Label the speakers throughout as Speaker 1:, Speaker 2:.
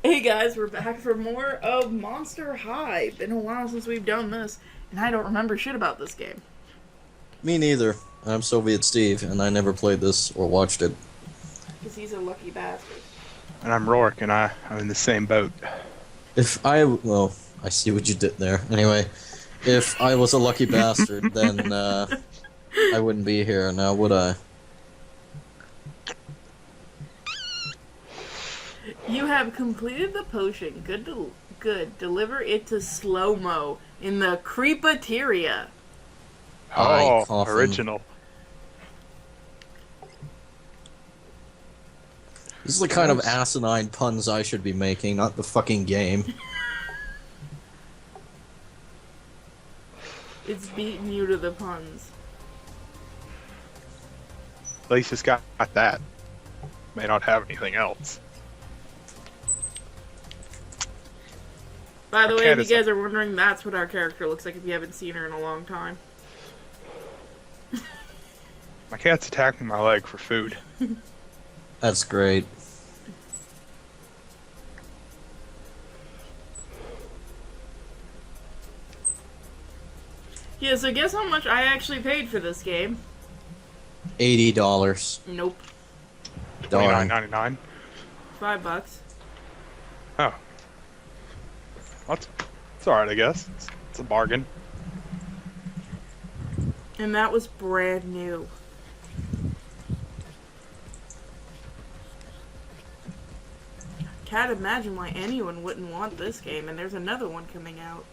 Speaker 1: Hey guys, we're back for more of Monster High. Been a while since we've done this, and I don't remember shit about this game.
Speaker 2: Me neither. I'm Soviet Steve, and I never played this or watched it.
Speaker 1: Because he's a lucky bastard.
Speaker 3: And I'm Rourke, and I'm in the same boat.
Speaker 2: Well, I see what you did there. Anyway, if I was a lucky bastard, then I wouldn't be here now, would I?
Speaker 1: You have completed the potion. Good. Deliver it to Slow-Mo in the Creepateria.
Speaker 3: Oh,
Speaker 2: coffin.
Speaker 3: original.
Speaker 2: This is the kind of asinine puns I should be making, not the fucking game.
Speaker 1: It's beating you to the puns.
Speaker 3: At least it's got that. May not have anything else.
Speaker 1: By the
Speaker 3: Our
Speaker 1: way,
Speaker 3: cat
Speaker 1: if you
Speaker 3: is
Speaker 1: guys are wondering, that's what our character looks like if you haven't seen her in a long time.
Speaker 3: My cat's attacking my leg for food.
Speaker 2: That's great.
Speaker 1: Yeah, so guess how much I actually paid for this game?
Speaker 2: $80.
Speaker 1: Nope.
Speaker 2: Darn.
Speaker 3: $29.99.
Speaker 1: $5.
Speaker 3: Oh. It's alright, I guess. It's a bargain.
Speaker 1: And that was brand new. Can't imagine why anyone wouldn't want this game, and there's another one coming out.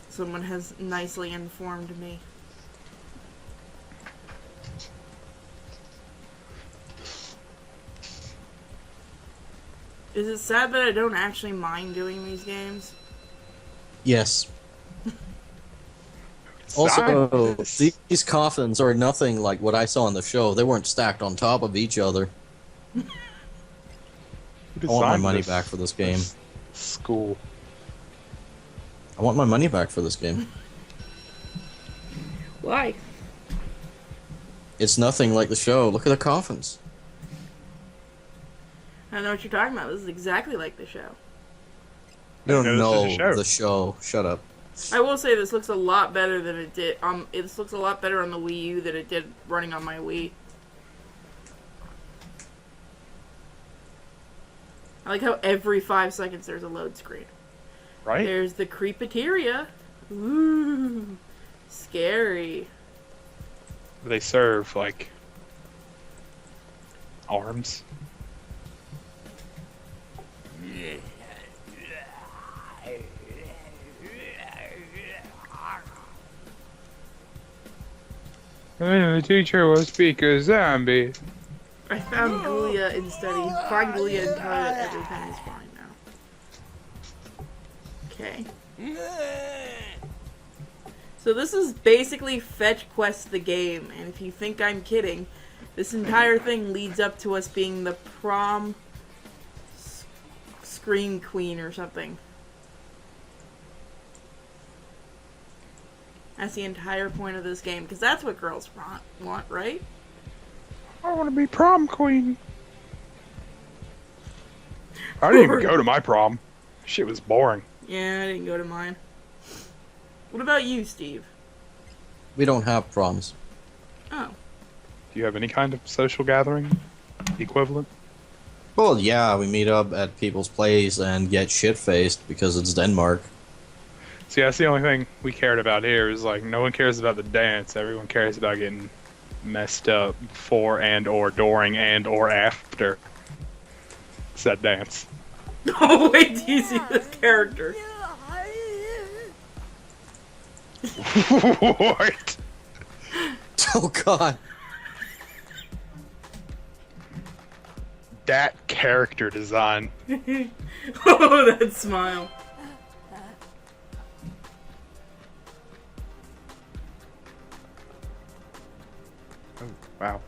Speaker 1: Someone has nicely informed me. Is it sad that I don't actually mind doing these games?
Speaker 2: Yes. Also, these coffins are nothing like what I saw on the show. They weren't stacked on top of each other. I want my money back for this game.
Speaker 3: School.
Speaker 2: I want my money back for this game.
Speaker 1: Why?
Speaker 2: It's nothing like the show. Look at the coffins.
Speaker 1: I don't know what you're talking about. This is exactly like the show.
Speaker 2: You don't
Speaker 3: No,
Speaker 2: know
Speaker 3: this is a show.
Speaker 2: the show. Shut up.
Speaker 1: I will say this looks a lot better than it did. This looks a lot better on the Wii U than it did running on my Wii. I like how every 5 seconds there's a load screen.
Speaker 3: Right?
Speaker 1: There's the Creepateria. Ooh, scary.
Speaker 3: They serve, like, arms. The teacher will speak a zombie.
Speaker 1: I found Ghoulia and study. Find Ghoulia and tell her that everything is fine now. Okay. So this is basically Fetch Quest the game, and if you think I'm kidding, this entire thing leads up to us being the prom scream queen or something. That's the entire point of this game, because that's what girls want, right?
Speaker 3: I want to be prom queen. I didn't even go to my prom. Shit was boring.
Speaker 1: Yeah, I didn't go to mine. What about you, Steve?
Speaker 2: We don't have proms.
Speaker 1: Oh.
Speaker 3: Do you have any kind of social gathering equivalent?
Speaker 2: Well, yeah, we meet up at people's place and get shit-faced because it's Denmark.
Speaker 3: See, that's the only thing we cared about here is, like, no one cares about the dance. Everyone cares about getting messed up before and or during and or after said dance.
Speaker 1: Oh, wait, do you see this character?
Speaker 3: What?
Speaker 2: Oh, God.
Speaker 3: That character design.
Speaker 1: Oh, that smile.
Speaker 3: Oh, wow.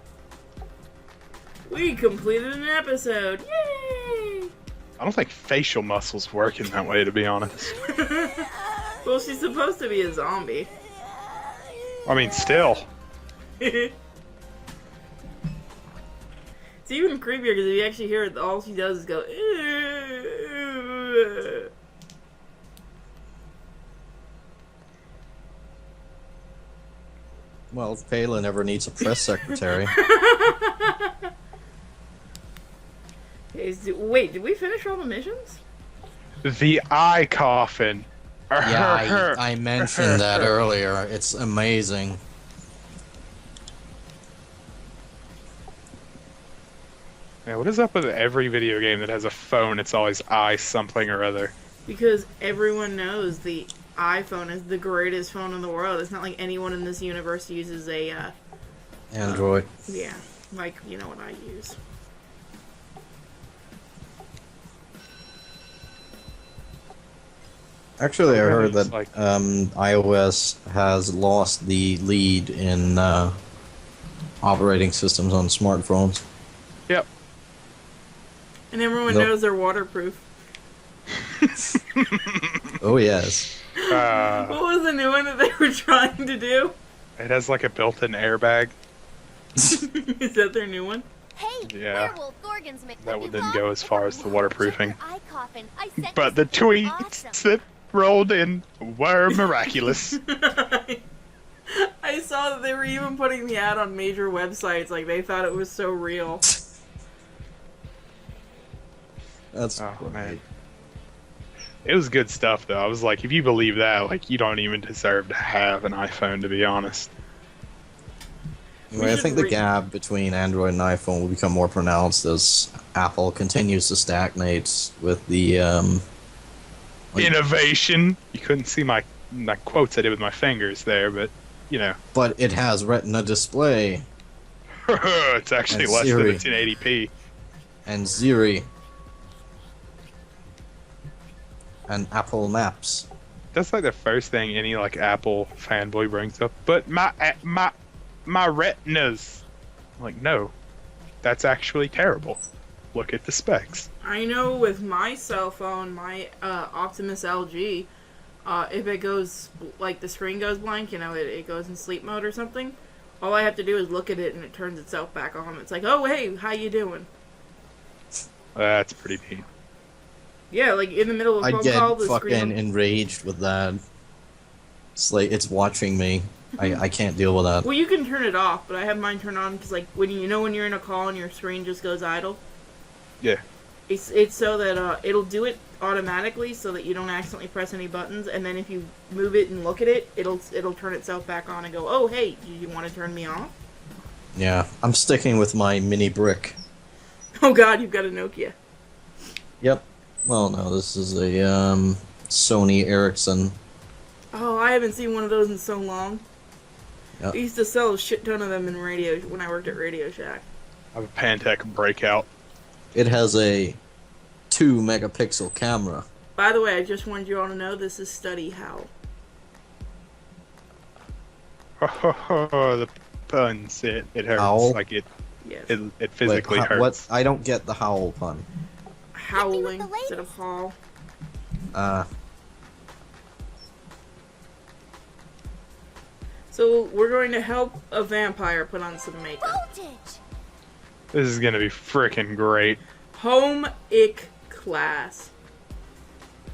Speaker 1: We completed an episode. Yay!
Speaker 3: I don't think facial muscles work in that way, to be honest.
Speaker 1: Well, she's supposed to be a zombie.
Speaker 3: I mean, still.
Speaker 1: It's even creepier because if you actually hear it, all she does is go.
Speaker 2: Well, if Palin ever needs a press secretary.
Speaker 1: Wait, did we finish all the missions?
Speaker 3: The eye coffin.
Speaker 2: Yeah, I mentioned that earlier. It's amazing.
Speaker 3: Yeah, what is up with every video game that has a phone? It's always eye something or other.
Speaker 1: Because everyone knows the iPhone is the greatest phone in the world. It's not like anyone in this universe uses a,
Speaker 2: Android.
Speaker 1: yeah, like, you know what I use.
Speaker 2: Actually, I heard that
Speaker 3: Like-
Speaker 2: iOS has lost the lead in operating systems on smartphones.
Speaker 3: Yep.
Speaker 1: And everyone
Speaker 2: Nope.
Speaker 1: knows they're waterproof.
Speaker 2: Oh, yes.
Speaker 1: What was the new one that they were trying to do?
Speaker 3: It has like a built-in airbag.
Speaker 1: Is that their new one?
Speaker 4: Hey,
Speaker 3: Yeah.
Speaker 4: werewolf Gorgons make
Speaker 3: That one didn't go as far as the waterproofing.
Speaker 4: Eye coffin. I sent
Speaker 3: But
Speaker 4: you
Speaker 3: the
Speaker 4: something
Speaker 3: tweets
Speaker 4: awesome.
Speaker 3: that rolled in were miraculous.
Speaker 1: I saw that they were even putting the ad on major websites, like they thought it was so real.
Speaker 2: That's
Speaker 3: Oh,
Speaker 2: great.
Speaker 3: man. It was good stuff, though. I was like, if you believe that, like, you don't even deserve to have an iPhone, to be honest.
Speaker 2: Anyway, I think the gap between Android and iPhone will become more pronounced as Apple continues to stagnate with the like-
Speaker 3: Innovation. You couldn't see my quotes I did with my fingers there, but, you know.
Speaker 2: but it has Retina display
Speaker 3: It's actually
Speaker 2: And
Speaker 3: less
Speaker 2: Siri.
Speaker 3: than a 1080p.
Speaker 2: and Siri and Apple Maps.
Speaker 3: That's like the first thing any like Apple fanboy brings up. But my retinas. I'm like, no, that's actually terrible. Look at the specs.
Speaker 1: I know with my cell phone, my Optimus LG, if it goes, like the screen goes blank, you know, it goes in sleep mode or something, all I have to do is look at it and it turns itself back on. It's like, oh, hey, how you doing?
Speaker 3: That's pretty neat.
Speaker 1: Yeah, like in the middle of a
Speaker 2: I
Speaker 1: phone
Speaker 2: get
Speaker 1: call, the
Speaker 2: fucking
Speaker 1: screen...
Speaker 2: enraged with that. It's like it's watching me. I can't deal with that.
Speaker 1: Well, you can turn it off, but I have mine turned on because, like, when you're in a call and your screen just goes idle,
Speaker 3: Yeah.
Speaker 1: it's so that it'll do it automatically, so that you don't accidentally press any buttons, and then if you move it and look at it, it'll turn itself back on and go, oh, hey, do you want to turn me off?
Speaker 2: Yeah, I'm sticking with my mini brick.
Speaker 1: Oh God, you've got a Nokia.
Speaker 2: Yep. Well, no, this is a Sony Ericsson.
Speaker 1: Oh, I haven't seen one of those in so long.
Speaker 2: Yep.
Speaker 1: I used to sell a shit ton of them in radio when I worked at Radio Shack.
Speaker 3: I have a Pantech breakout.
Speaker 2: It has a 2-megapixel camera.
Speaker 1: By the way, I just wanted you all to know this is Study Howl.
Speaker 3: The puns, it hurts.
Speaker 2: Owl?
Speaker 3: Like it
Speaker 1: Yes.
Speaker 3: physically
Speaker 2: Wait,
Speaker 3: hurts.
Speaker 2: what? I don't get the howl pun.
Speaker 1: Howling
Speaker 4: the
Speaker 1: instead of haul. So we're going to help a vampire put on some makeup.
Speaker 4: Voltage.
Speaker 3: This is gonna be freaking great.
Speaker 1: Home ick class.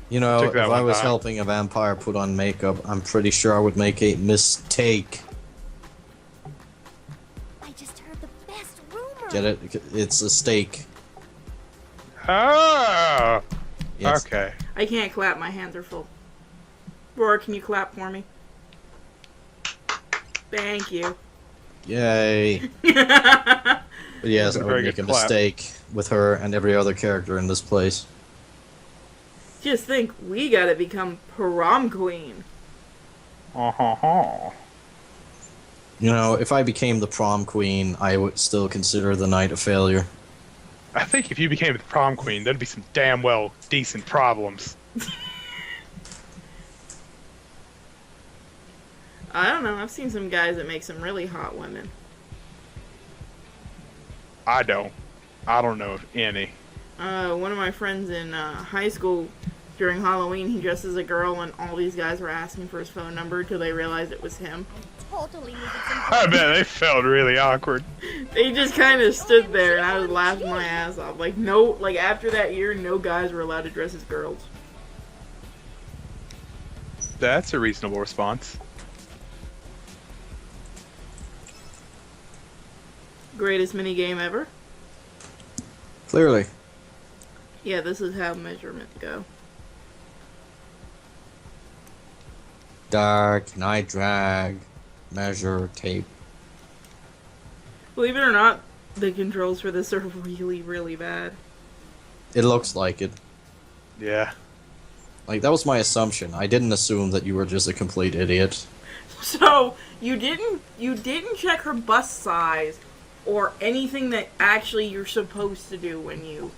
Speaker 2: You know,
Speaker 3: Took
Speaker 2: if
Speaker 3: that
Speaker 2: I
Speaker 3: one
Speaker 2: was
Speaker 3: back.
Speaker 2: helping a vampire put on makeup, I'm pretty sure I would make a mistake.
Speaker 4: I just heard the best rumor.
Speaker 2: Get it? It's a steak.
Speaker 3: Oh!
Speaker 2: Yes.
Speaker 3: Okay.
Speaker 1: I can't clap, my hands are full. Roar, can you clap for me? Thank you.
Speaker 2: Yay. But yes, I
Speaker 3: Very
Speaker 2: would make
Speaker 3: good
Speaker 2: a
Speaker 3: clap.
Speaker 2: mistake with her and every other character in this place.
Speaker 1: Just think, we gotta become prom queen.
Speaker 3: Uh-huh.
Speaker 2: You know, if I became the prom queen, I would still consider the night a failure.
Speaker 3: I think if you became the prom queen, there'd be some damn well decent problems.
Speaker 1: I don't know, I've seen some guys that make some really hot women.
Speaker 3: I don't know of any.
Speaker 1: One of my friends in high school, during Halloween, he dressed as a girl, and all these guys were asking for his phone number till they realized it was him.
Speaker 4: Totally needed some.
Speaker 3: I bet they felt really awkward.
Speaker 1: They just kind of stood there, and I was laughing my ass off. Like, no, like, after that year, no guys were allowed to dress as girls.
Speaker 3: That's a reasonable response.
Speaker 1: Greatest minigame ever?
Speaker 2: Clearly.
Speaker 1: Yeah, this is how measurements go.
Speaker 2: Dark, night drag, measure, tape.
Speaker 1: Believe it or not, the controls for this are really, really bad.
Speaker 2: It looks like it.
Speaker 3: Yeah.
Speaker 2: Like, that was my assumption. I didn't assume that you were just a complete idiot.
Speaker 1: So, you didn't check her bust size or anything that actually you're supposed to do when you...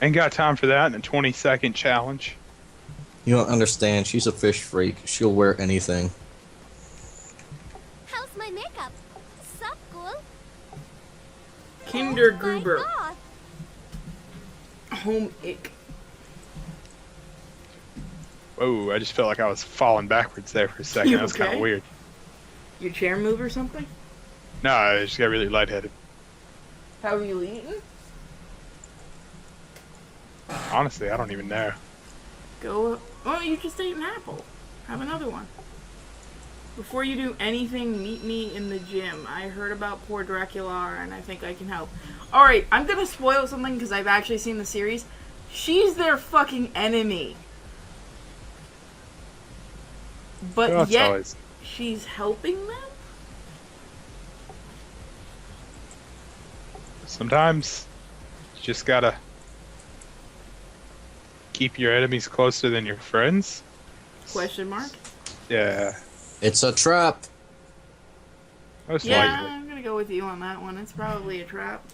Speaker 3: Ain't got time for that in a 20-second challenge.
Speaker 2: You don't understand. She's a fish freak. She'll wear anything.
Speaker 4: How's my makeup? Sup, Ghoul?
Speaker 1: Kindergruber.
Speaker 4: Oh my God.
Speaker 1: Home ick.
Speaker 3: Whoa, I just felt like I was falling backwards there for a second.
Speaker 1: You
Speaker 3: That was kind
Speaker 1: okay?
Speaker 3: of weird.
Speaker 1: Your chair move or something?
Speaker 3: No, I just got really lightheaded.
Speaker 1: How have you eaten?
Speaker 3: Honestly, I don't even know.
Speaker 1: Go... Oh, you just ate an apple. Have another one. Before you do anything, meet me in the gym. I heard about poor Dracula, and I think I can help. Alright, I'm gonna spoil something because I've actually seen the series. She's their fucking enemy. But
Speaker 3: Well, that's
Speaker 1: yet,
Speaker 3: always-
Speaker 1: she's helping them?
Speaker 3: Sometimes you just gotta keep your enemies closer than your friends.
Speaker 1: Question mark?
Speaker 3: Yeah,
Speaker 2: It's a trap.
Speaker 3: most
Speaker 1: Yeah,
Speaker 3: likely.
Speaker 1: I'm gonna go with you on that one. It's probably a trap.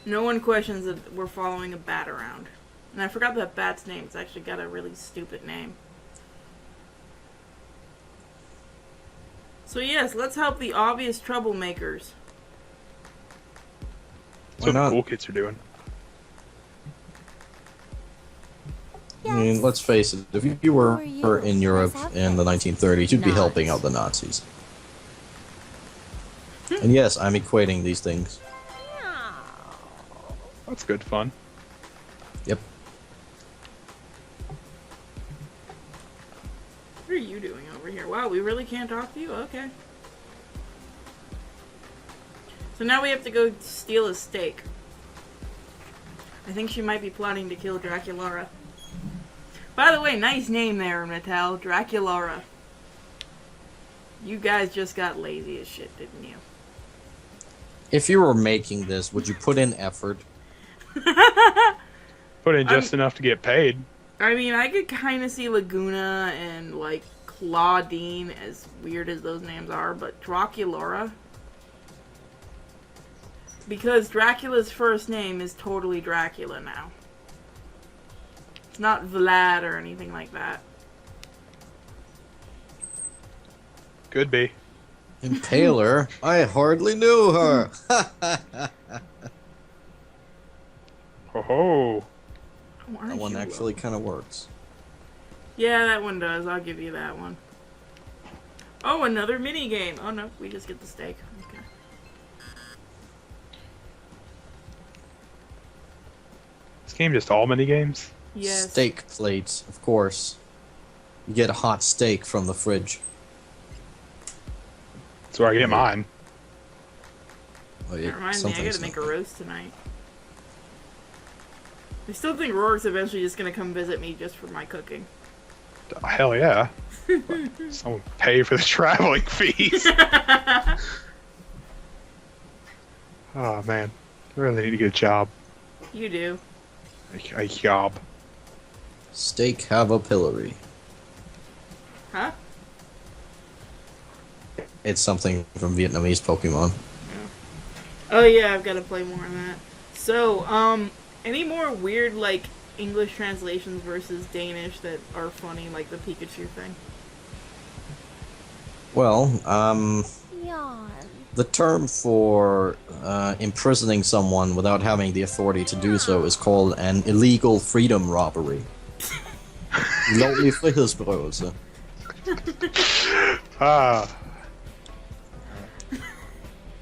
Speaker 1: No one questions that we're following a bat around. And I forgot that bat's name. It's actually got a really stupid name. So yes, let's help the obvious troublemakers.
Speaker 3: That's what
Speaker 2: Why
Speaker 3: the
Speaker 2: not?
Speaker 3: cool kids are doing.
Speaker 2: I mean, let's face it. If you were in Europe in the 1930s, you'd be helping out the Nazis. And yes, I'm equating these things.
Speaker 3: That's good fun.
Speaker 2: Yep.
Speaker 1: What are you doing over here? Wow, we really can't talk to you? Okay. So now we have to go steal a steak. I think she might be plotting to kill Dracula. By the way, nice name there, Mattel. Dracula. You guys just got lazy as shit, didn't you?
Speaker 2: If you were making this, would you put in effort?
Speaker 3: Put in just enough to get paid.
Speaker 1: I mean, I could kind of see Laguna and, like, Claudine, as weird as those names are, but Dracula. Because Dracula's first name is totally Dracula now. It's not Vlad or anything like that.
Speaker 3: Could be.
Speaker 2: Impaler? I hardly knew her.
Speaker 3: Ho ho.
Speaker 1: Oh, aren't
Speaker 2: That one
Speaker 1: you
Speaker 2: actually
Speaker 1: low?
Speaker 2: kind of works.
Speaker 1: Yeah, that one does. I'll give you that one. Oh, another mini game. Oh no, we just get the steak. Okay.
Speaker 3: This game just all mini games.
Speaker 1: Yes.
Speaker 2: Steak plates, of course. You get a hot steak from the fridge.
Speaker 3: That's where I get mine.
Speaker 2: Oh,
Speaker 1: That reminds me, I gotta
Speaker 2: something's
Speaker 1: make a
Speaker 2: not-
Speaker 1: roast tonight. I still think Rourke's eventually just gonna come visit me just for my cooking.
Speaker 3: Hell yeah. Someone pay for the traveling fees. Oh man, I really need to get a job.
Speaker 1: You do.
Speaker 3: A job.
Speaker 2: Steak have a pillory.
Speaker 1: Huh?
Speaker 2: It's something from Vietnamese Pokemon.
Speaker 1: Oh yeah, I've gotta play more on that. So, any more weird, like, English translations versus Danish that are funny, like the Pikachu thing?
Speaker 2: Well,
Speaker 4: Yawn.
Speaker 2: the term for imprisoning someone without having the authority to do so is called an illegal freedom robbery. Lovlig frihedsberøvelse.
Speaker 3: Ah.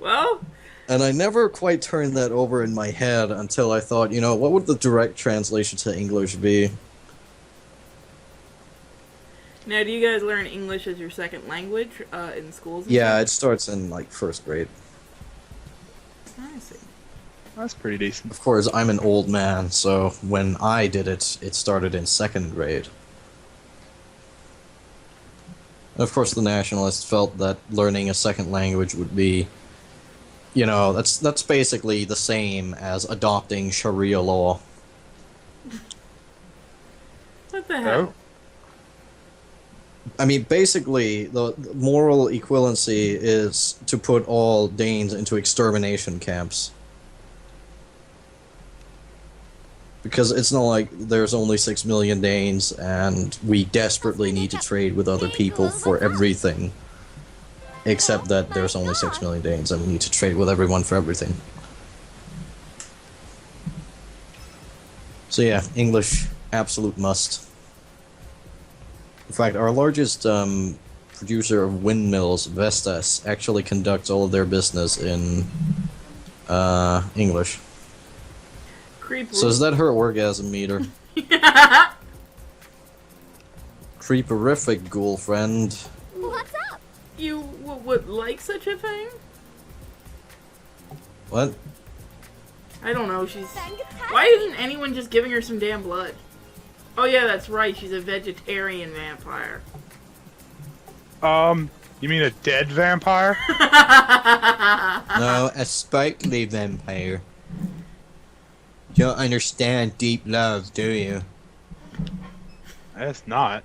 Speaker 1: Well,
Speaker 2: And I never quite turned that over in my head until I thought, you know, what would the direct translation to English be?
Speaker 1: now do you guys learn English as your second language in schools? And
Speaker 2: Yeah,
Speaker 1: stuff?
Speaker 2: it starts in, like, first grade.
Speaker 1: I see.
Speaker 3: That's pretty decent.
Speaker 2: Of course, I'm an old man, so when I did it, it started in second grade. And of course, the nationalists felt that learning a second language would be, you know, that's basically the same as adopting Sharia law.
Speaker 1: What the hell?
Speaker 3: Oh.
Speaker 2: I mean, basically, the moral equivalency is to put all Danes into extermination camps. Because it's not like there's only 6 million Danes and we desperately need to trade with other people for everything. Except that there's only 6 million Danes and we need to trade with everyone for everything. So yeah, English, absolute must. In fact, our largest producer of windmills, Vestas, actually conducts all of their business in English.
Speaker 1: Creep.
Speaker 2: So is that her orgasm meter? Creeperific, ghoul friend.
Speaker 4: What's up?
Speaker 1: You would like such a thing?
Speaker 2: What?
Speaker 1: I don't know. She's.
Speaker 4: Fantastic.
Speaker 1: Why isn't anyone just giving her some damn blood? Oh yeah, that's right. She's a vegetarian vampire.
Speaker 3: You mean a dead vampire?
Speaker 2: No, a sparkly vampire. You don't understand deep love, do you?
Speaker 3: That's not.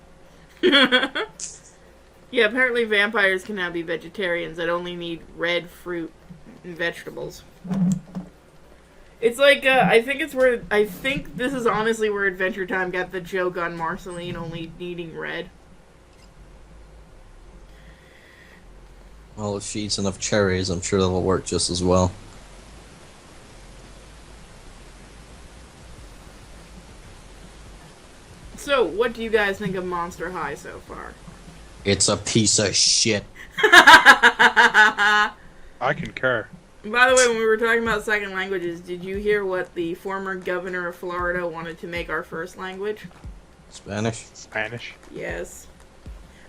Speaker 1: Yeah, apparently vampires can now be vegetarians that only need red fruit and vegetables. It's like, I think this is honestly where Adventure Time got the joke on Marceline only needing red.
Speaker 2: Well, if she eats enough cherries, I'm sure that'll work just as well.
Speaker 1: So, what do you guys think of Monster High so far?
Speaker 2: It's a piece of shit.
Speaker 3: I concur.
Speaker 1: By the way, when we were talking about second languages, did you hear what the former governor of Florida wanted to make our first language?
Speaker 2: Spanish?
Speaker 3: Spanish.
Speaker 1: Yes.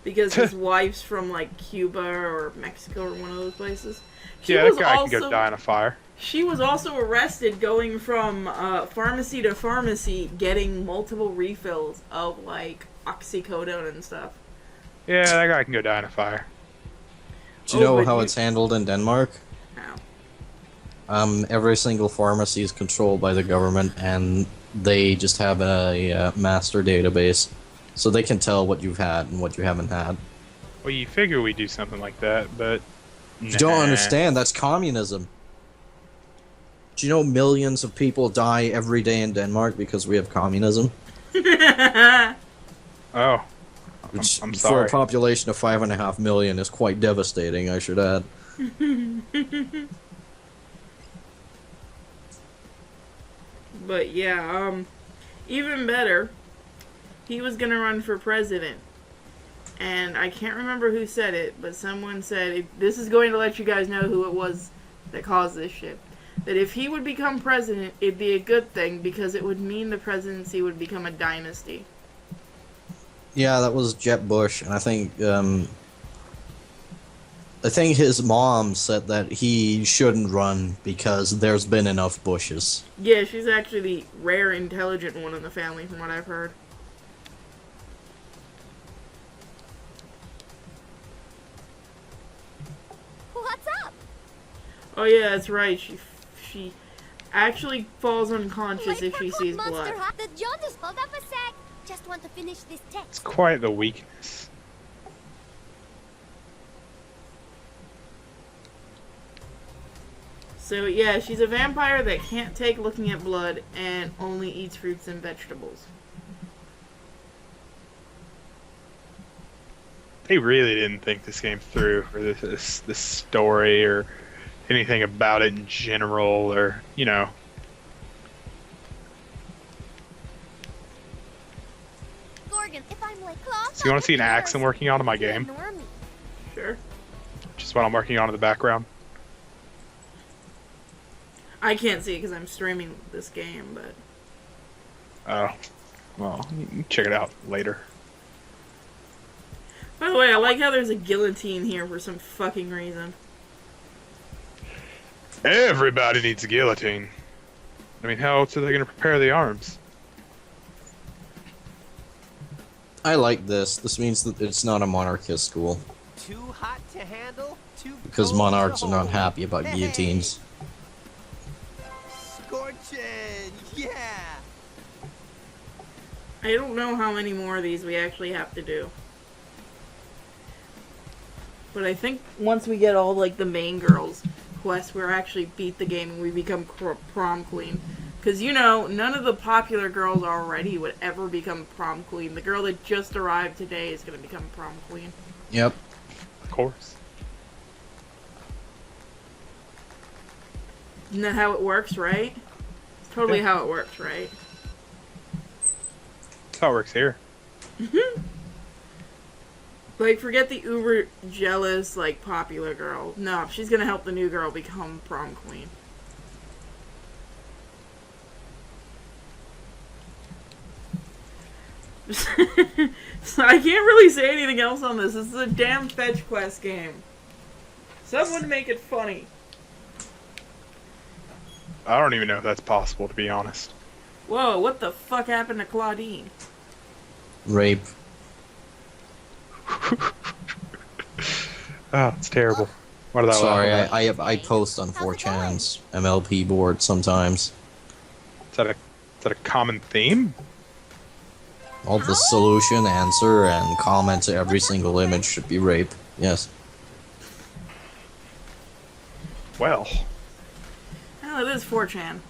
Speaker 1: Because his wife's from, like, Cuba or Mexico or one of those places.
Speaker 3: Yeah, that guy can go die in a fire.
Speaker 1: She was also arrested going from pharmacy to pharmacy getting multiple refills of, like, oxycodone and stuff.
Speaker 3: Yeah, that guy can go die in a fire.
Speaker 2: Do you know
Speaker 1: but
Speaker 2: how it's handled in Denmark?
Speaker 1: How?
Speaker 2: Every single pharmacy is controlled by the government, and they just have a master database, so they can tell what you've had and what you haven't had.
Speaker 3: Well, you figure we do something like that, but
Speaker 2: You don't understand, that's communism. Do you know millions of people die every day in Denmark because we have communism?
Speaker 3: Oh,
Speaker 2: Which,
Speaker 3: I'm
Speaker 2: for
Speaker 3: sorry.
Speaker 2: a population of 5.5 million, is quite devastating, I should add.
Speaker 1: But yeah, even better, he was gonna run for president. And I can't remember who said it, but someone said, this is going to let you guys know who it was that caused this shit. That if he would become president, it'd be a good thing because it would mean the presidency would become a dynasty.
Speaker 2: Yeah, that was Jeb Bush, and I think his mom said that he shouldn't run because there's been enough Bushes.
Speaker 1: Yeah, she's actually the rare intelligent one in the family from what I've heard.
Speaker 4: What's up?
Speaker 1: Oh yeah, that's right. She actually falls unconscious if she sees blood.
Speaker 4: Monster High. The John just hold up a sec. Just want to finish this
Speaker 3: it's
Speaker 4: text.
Speaker 3: quite the weakness.
Speaker 1: So yeah, she's a vampire that can't take looking at blood and only eats fruits and vegetables.
Speaker 3: They really didn't think this game through, or this story, or anything about it in general, or, you know.
Speaker 4: Gorgon, if I'm like Claw,
Speaker 3: So you want to see an axe I'm working on in my game?
Speaker 4: ignore me.
Speaker 1: Sure.
Speaker 3: Just what I'm working on in the background.
Speaker 1: I can't see it because I'm streaming this game, but
Speaker 3: Oh. Well, you can check it out later.
Speaker 1: by the way, I like how there's a guillotine here for some fucking reason.
Speaker 3: Everybody needs a guillotine. I mean, how else are they going to prepare the arms?
Speaker 2: I like this. This means that it's not a monarchist school.
Speaker 5: Too hot to handle, too
Speaker 2: Because
Speaker 5: cold
Speaker 2: monarchs
Speaker 5: to
Speaker 2: are not
Speaker 5: hold.
Speaker 2: happy about
Speaker 5: Hey.
Speaker 2: guillotines.
Speaker 5: Scorching, yeah.
Speaker 1: I don't know how many more of these we actually have to do. But I think once we get all, like, the main girls' quests, we'll actually beat the game and we become prom queen. Because, you know, none of the popular girls already would ever become prom queen. The girl that just arrived today is going to become prom queen.
Speaker 2: Yep.
Speaker 3: Of course.
Speaker 1: Isn't that how it works, right? It's totally
Speaker 3: Yeah.
Speaker 1: how it works, right?
Speaker 3: That's how it works here.
Speaker 1: Like, forget the uber jealous, like, popular girl. No, she's gonna help the new girl become prom queen. So I can't really say anything else on this. This is a damn fetch quest game. Someone make it funny.
Speaker 3: I don't even know if that's possible, to be honest.
Speaker 1: Whoa, what the fuck happened to Claudine?
Speaker 2: Rape.
Speaker 3: Oh, it's terrible. What did I
Speaker 2: Sorry,
Speaker 3: laugh about?
Speaker 2: I post on 4chan's MLP board sometimes.
Speaker 3: Is that a common theme?
Speaker 2: All the solution, answer, and comment to every single image should be rape. Yes.
Speaker 3: Well,
Speaker 1: Oh, it is 4chan.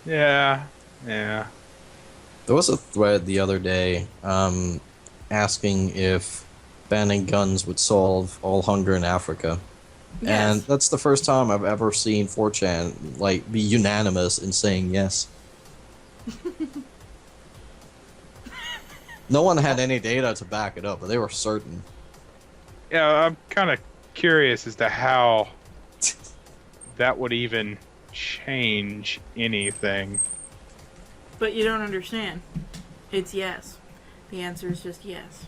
Speaker 3: yeah.
Speaker 2: There was a thread the other day asking if banning guns would solve all hunger in Africa. And
Speaker 1: Yes.
Speaker 2: that's the first time I've ever seen 4chan like be unanimous in saying yes. No one had any data to back it up, but they were certain.
Speaker 3: Yeah, I'm kind of curious as to how that would even change anything.
Speaker 1: But you don't understand. It's yes. The answer is just yes.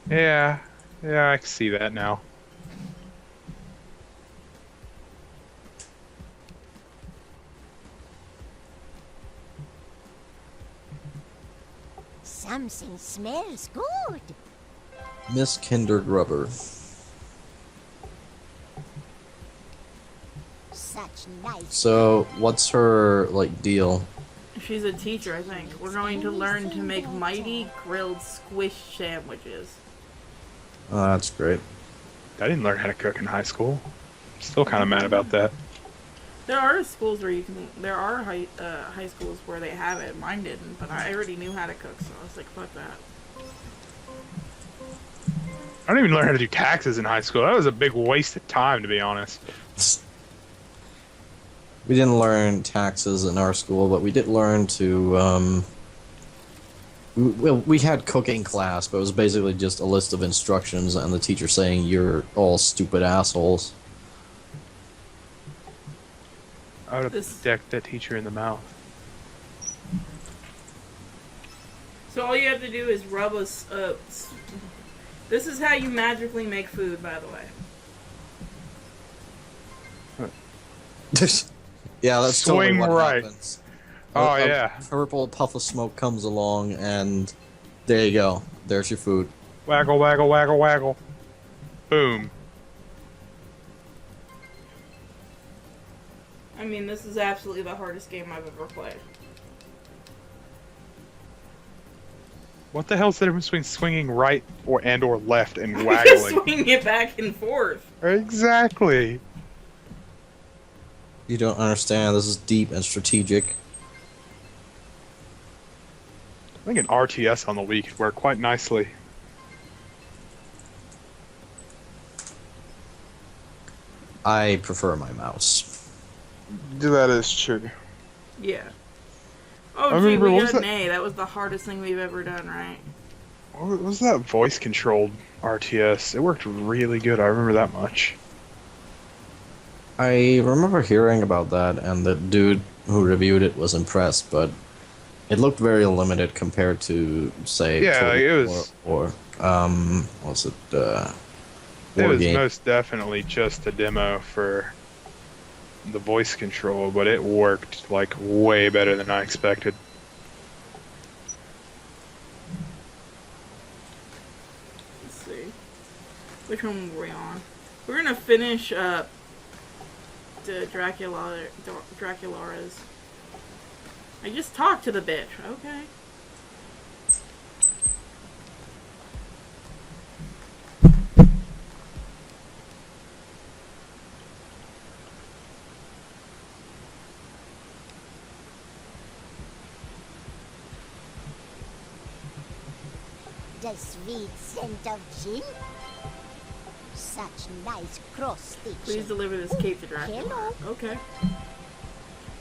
Speaker 3: Yeah, I can see that now.
Speaker 4: Something smells good.
Speaker 2: Miss Kindergrubber.
Speaker 4: Such nice.
Speaker 2: So, what's her, like, deal?
Speaker 1: She's a teacher, I think. We're going to learn to make mighty grilled squish sandwiches.
Speaker 2: Oh, that's great.
Speaker 3: I didn't learn how to cook in high school. Still kind of mad about that.
Speaker 1: There are schools where you can. There are high schools where they have it. Mine didn't, but I already knew how to cook, so I was like, fuck that.
Speaker 3: I didn't even learn how to do taxes in high school. That was a big waste of time, to be honest.
Speaker 2: We didn't learn taxes in our school, but we did learn to, we had cooking class, but it was basically just a list of instructions and the teacher saying you're all stupid assholes.
Speaker 3: I would have
Speaker 1: This-
Speaker 3: decked that teacher in the mouth.
Speaker 1: So all you have to do is rub this is how you magically make food, by the way.
Speaker 2: Yeah, that's totally
Speaker 3: Swing
Speaker 2: what
Speaker 3: right.
Speaker 2: happens.
Speaker 3: Oh,
Speaker 2: A
Speaker 3: yeah.
Speaker 2: purple puff of smoke comes along, and there you go. There's your food.
Speaker 3: Waggle, waggle, waggle, waggle. Boom.
Speaker 1: I mean, this is absolutely the hardest game I've ever played.
Speaker 3: What the hell's the difference between swinging right or left and waggling?
Speaker 1: Swinging it back and forth.
Speaker 3: Exactly.
Speaker 2: You don't understand. This is deep and strategic.
Speaker 3: I think an RTS on the Wii could work quite nicely.
Speaker 2: I prefer my mouse.
Speaker 3: That is true.
Speaker 1: Yeah. Oh,
Speaker 3: I
Speaker 1: gee,
Speaker 3: remember,
Speaker 1: we
Speaker 3: what was
Speaker 1: got an
Speaker 3: that?
Speaker 1: A. That was the hardest thing we've ever done, right?
Speaker 3: What was that voice-controlled RTS? It worked really good. I remember that much.
Speaker 2: I remember hearing about that, and the dude who reviewed it was impressed, but it looked very limited compared to, say,
Speaker 3: Yeah,
Speaker 2: Total
Speaker 3: it was-
Speaker 2: War or what's it?
Speaker 3: It was
Speaker 2: Wargame.
Speaker 3: most definitely just a demo for the voice control, but it worked like way better than I expected.
Speaker 1: Let's see. Which one were we on? We're gonna finish up the Dracula's. I just talked to the bitch. Okay.
Speaker 4: The sweet scent of gin. Such nice cross
Speaker 1: Please
Speaker 4: stitching.
Speaker 1: deliver this cape to Dracula.
Speaker 4: Hello.
Speaker 1: Okay.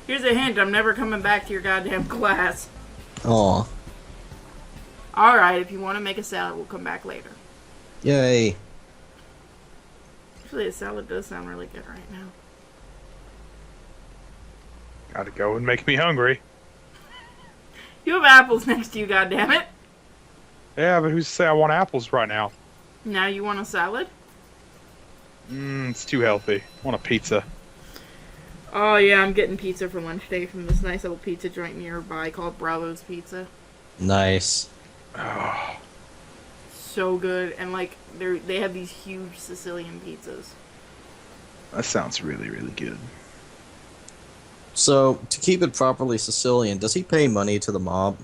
Speaker 1: Here's a hint. I'm never coming back to your goddamn class.
Speaker 2: Aw.
Speaker 1: Alright, if you want to make a salad, we'll come back later.
Speaker 2: Yay.
Speaker 1: Actually, a salad does sound really good right now.
Speaker 3: Gotta go and make me hungry.
Speaker 1: You have apples next to you, goddammit.
Speaker 3: Yeah, but who's to say I want apples right now?
Speaker 1: Now you want a salad?
Speaker 3: It's too healthy. I want a pizza.
Speaker 1: Oh yeah, I'm getting pizza for lunch today from this nice little pizza joint nearby called Bravo's Pizza.
Speaker 2: Nice.
Speaker 3: Oh,
Speaker 1: So good, and like they have these huge Sicilian pizzas.
Speaker 3: that sounds really, really good.
Speaker 2: So, to keep it properly Sicilian, does he pay money to the mob?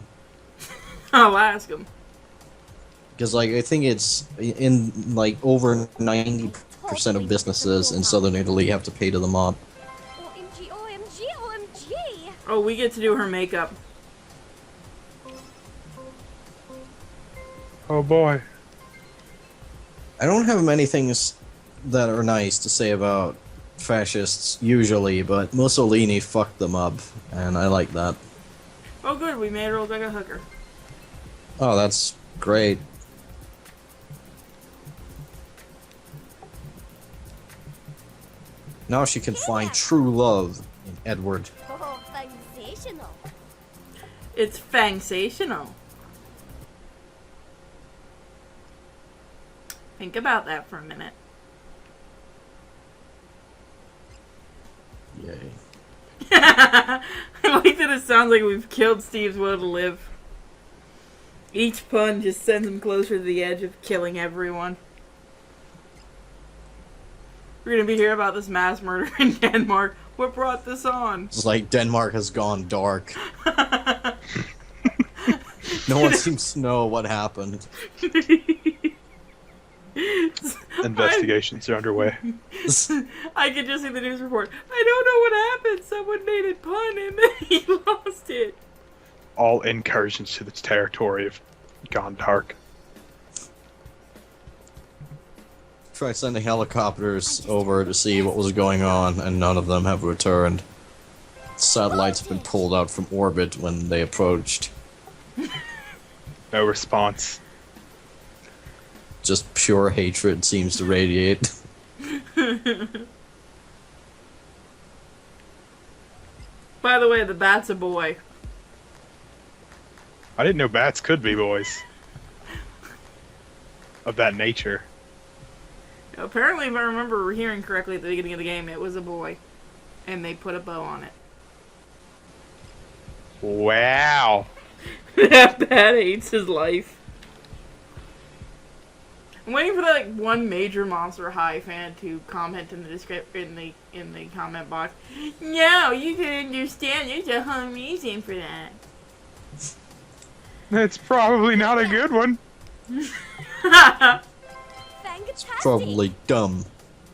Speaker 1: I'll ask him.
Speaker 2: Because, like, I think it's in, like, over 90% of businesses in southern Italy have to pay to the mob.
Speaker 4: OMG, OMG, OMG.
Speaker 1: Oh, we get to do her makeup.
Speaker 3: Oh boy.
Speaker 2: I don't have many things that are nice to say about fascists, usually, but Mussolini fucked them up, and I like that.
Speaker 1: Oh good, we made her look like a hooker.
Speaker 2: Oh, that's great. Now she can find true love in Edward.
Speaker 4: Oh, sensational.
Speaker 1: It's fangsational. Think about that for a minute.
Speaker 2: Yay.
Speaker 1: I like that it sounds like we've killed Steve's will to live. Each pun just sends him closer to the edge of killing everyone. We're gonna be hearing about this mass murder in Denmark. What brought this on?
Speaker 2: It's like Denmark has gone dark. No one seems to know what happened.
Speaker 3: Investigations are underway.
Speaker 1: I could just see the news report. I don't know what happened. Someone made a pun and then he lost it.
Speaker 3: All incursions to the territory have gone dark.
Speaker 2: Tried sending helicopters over to see what was going on, and none of them have returned. Satellites have been pulled out from orbit when they approached.
Speaker 3: No response.
Speaker 2: Just pure hatred seems to radiate.
Speaker 1: By the way, the bat's a boy.
Speaker 3: I didn't know bats could be boys. Of that nature.
Speaker 1: Apparently, if I remember hearing correctly at the beginning of the game, it was a boy. And they put a bow on it.
Speaker 3: Wow.
Speaker 1: That bat hates his life. I'm waiting for that like one major Monster High fan to comment in the in the comment box. No, you can understand. There's a whole reason for that.
Speaker 3: It's probably not a good one.
Speaker 2: It's probably dumb.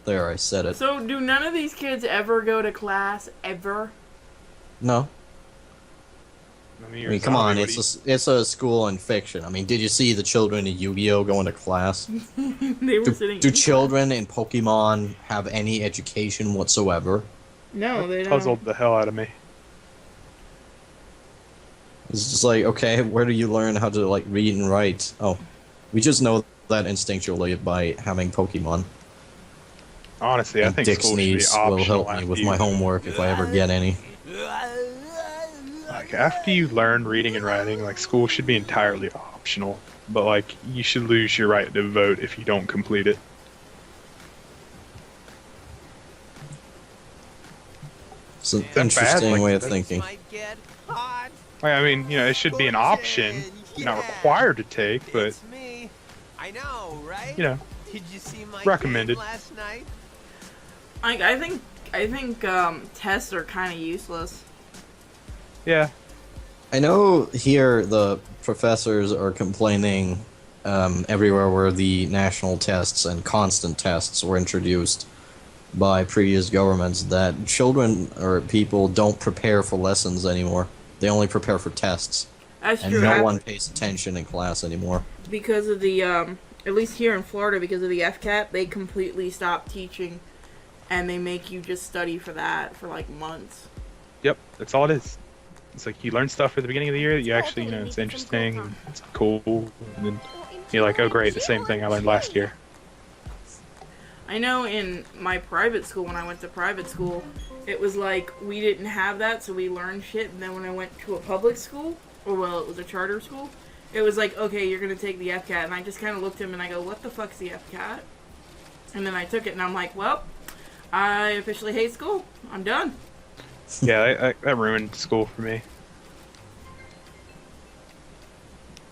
Speaker 2: There, I said it.
Speaker 1: So, do none of these kids ever go to class ever?
Speaker 2: No.
Speaker 3: I
Speaker 2: I
Speaker 3: mean,
Speaker 2: mean, come on, it's a school in fiction. I mean, did you see the children in Yu-Gi-Oh going to class?
Speaker 1: They were sitting.
Speaker 2: Do
Speaker 1: in
Speaker 2: children in Pokemon have any education whatsoever?
Speaker 1: class. No, they don't.
Speaker 3: puzzled the hell out of me.
Speaker 2: It's just like, okay, where do you learn how to like read and write? Oh, we just know that instinctually by having Pokemon.
Speaker 3: Honestly, I
Speaker 2: And
Speaker 3: think
Speaker 2: Dick's
Speaker 3: school should be
Speaker 2: needs
Speaker 3: optional
Speaker 2: will help me
Speaker 3: after
Speaker 2: with
Speaker 3: you-
Speaker 2: my homework if I ever get any.
Speaker 3: Like after you learn reading and writing, like school should be entirely optional. But like you should lose your right to vote if you don't complete it.
Speaker 2: It's an
Speaker 3: bad?
Speaker 2: interesting
Speaker 3: Like,
Speaker 2: way of
Speaker 3: that's-
Speaker 2: thinking.
Speaker 5: Might get hot.
Speaker 3: Like, I mean, you know, it should be an option, you're not required to take, but
Speaker 5: It's me. I know, right?
Speaker 3: you know,
Speaker 5: Did you see my
Speaker 3: recommended.
Speaker 5: game last night?
Speaker 1: I think tests are kind of useless.
Speaker 3: yeah.
Speaker 2: I know here the professors are complaining everywhere where the national tests and constant tests were introduced by previous governments that children or people don't prepare for lessons anymore. They only prepare for tests.
Speaker 1: That's
Speaker 2: And
Speaker 1: true.
Speaker 2: no one pays attention in class anymore.
Speaker 1: Because of the at least here in Florida, because of the FCAT, they completely stopped teaching, and they make you just study for that for like months.
Speaker 3: Yep, that's all it is. It's like you learn stuff at the beginning of the year that you actually, you know, it's interesting and it's cool, and then you're like, oh great, the same thing I learned last year.
Speaker 1: I know in my private school, when I went to private school, it was like we didn't have that, so we learned shit. And then when I went to a public school, or well, it was a charter school, it was like, okay, you're gonna take the FCAT. And I just kind of looked at him and I go, what the fuck's the FCAT? And then I took it and I'm like, well, I officially hate school. I'm done.
Speaker 3: Yeah, that ruined school for me.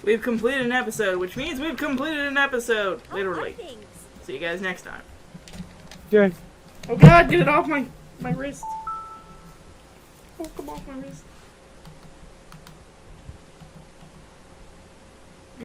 Speaker 1: We've completed an episode, which means we've completed an episode. Literally.
Speaker 4: Things.
Speaker 1: See you guys next time.
Speaker 3: Yeah.
Speaker 1: Oh god, get it off my wrist. Oh, come off my wrist.